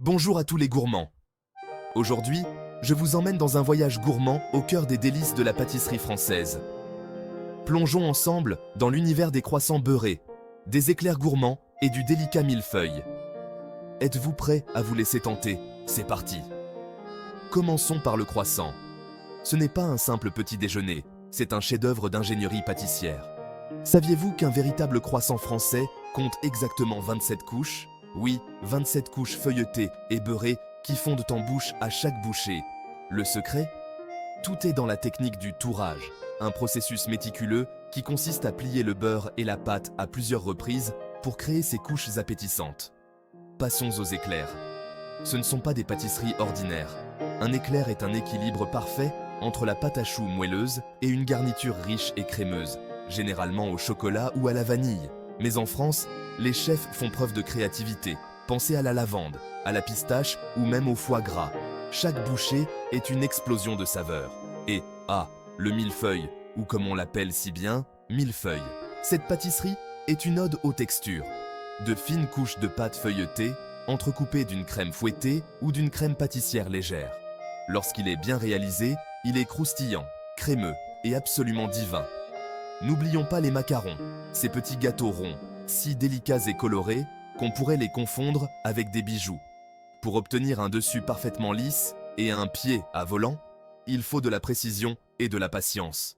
Bonjour à tous les gourmands. Aujourd'hui, je vous emmène dans un voyage gourmand au cœur des délices de la pâtisserie française. Plongeons ensemble dans l'univers des croissants beurrés, des éclairs gourmands et du délicat millefeuille. Êtes-vous prêts à vous laisser tenter? C'est parti! Commençons par le croissant. Ce n'est pas un simple petit déjeuner, c'est un chef-d'œuvre d'ingénierie pâtissière. Saviez-vous qu'un véritable croissant français compte exactement 27 couches? Oui, 27 couches feuilletées et beurrées qui fondent en bouche à chaque bouchée. Le secret? Tout est dans la technique du tourage, un processus méticuleux qui consiste à plier le beurre et la pâte à plusieurs reprises pour créer ces couches appétissantes. Passons aux éclairs. Ce ne sont pas des pâtisseries ordinaires. Un éclair est un équilibre parfait entre la pâte à choux moelleuse et une garniture riche et crémeuse, généralement au chocolat ou à la vanille. Mais en France, les chefs font preuve de créativité. Pensez à la lavande, à la pistache ou même au foie gras. Chaque bouchée est une explosion de saveurs. Et, le millefeuille, ou comme on l'appelle si bien, millefeuille. Cette pâtisserie est une ode aux textures. De fines couches de pâte feuilletée, entrecoupées d'une crème fouettée ou d'une crème pâtissière légère. Lorsqu'il est bien réalisé, il est croustillant, crémeux et absolument divin. N'oublions pas les macarons, ces petits gâteaux ronds, si délicats et colorés qu'on pourrait les confondre avec des bijoux. Pour obtenir un dessus parfaitement lisse et un pied à volant, il faut de la précision et de la patience.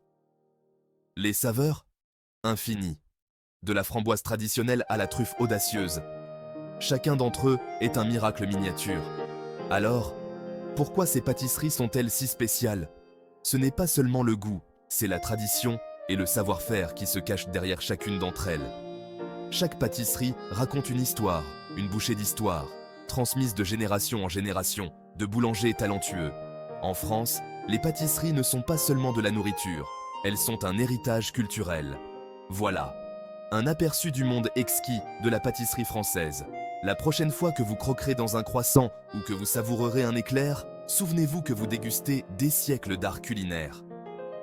Les saveurs? Infinies. De la framboise traditionnelle à la truffe audacieuse. Chacun d'entre eux est un miracle miniature. Alors, pourquoi ces pâtisseries sont-elles si spéciales? Ce n'est pas seulement le goût, c'est la tradition et le savoir-faire qui se cachent derrière chacune d'entre elles. Chaque pâtisserie raconte une histoire, une bouchée d'histoire, transmise de génération en génération, de boulangers talentueux. En France, les pâtisseries ne sont pas seulement de la nourriture, elles sont un héritage culturel. Voilà, un aperçu du monde exquis de la pâtisserie française. La prochaine fois que vous croquerez dans un croissant ou que vous savourerez un éclair, souvenez-vous que vous dégustez des siècles d'art culinaire.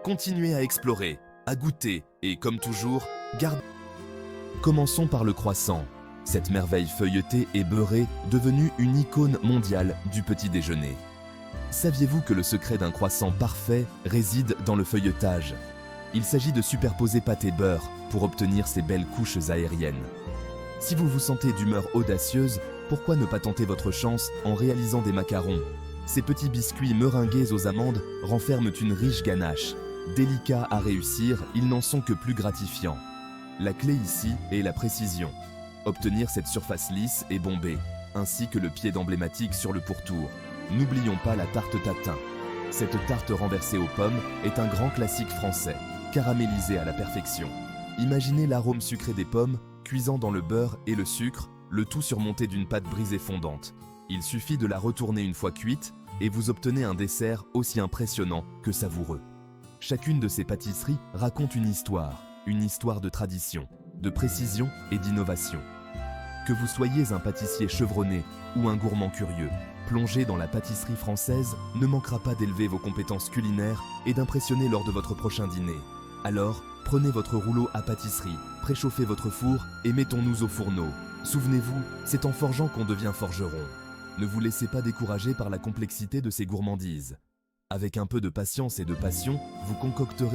Continuez à explorer, à goûter et, comme toujours, gardez. Commençons par le croissant, cette merveille feuilletée et beurrée devenue une icône mondiale du petit déjeuner. Saviez-vous que le secret d'un croissant parfait réside dans le feuilletage? Il s'agit de superposer pâte et beurre pour obtenir ces belles couches aériennes. Si vous vous sentez d'humeur audacieuse, pourquoi ne pas tenter votre chance en réalisant des macarons? Ces petits biscuits meringués aux amandes renferment une riche ganache. Délicats à réussir, ils n'en sont que plus gratifiants. La clé ici est la précision. Obtenir cette surface lisse et bombée, ainsi que le pied emblématique sur le pourtour. N'oublions pas la tarte tatin. Cette tarte renversée aux pommes est un grand classique français, caramélisée à la perfection. Imaginez l'arôme sucré des pommes, cuisant dans le beurre et le sucre, le tout surmonté d'une pâte brisée fondante. Il suffit de la retourner une fois cuite et vous obtenez un dessert aussi impressionnant que savoureux. Chacune de ces pâtisseries raconte une histoire de tradition, de précision et d'innovation. Que vous soyez un pâtissier chevronné ou un gourmand curieux, plonger dans la pâtisserie française ne manquera pas d'élever vos compétences culinaires et d'impressionner lors de votre prochain dîner. Alors, prenez votre rouleau à pâtisserie, préchauffez votre four et mettons-nous au fourneau. Souvenez-vous, c'est en forgeant qu'on devient forgeron. Ne vous laissez pas décourager par la complexité de ces gourmandises. Avec un peu de patience et de passion, vous concocterez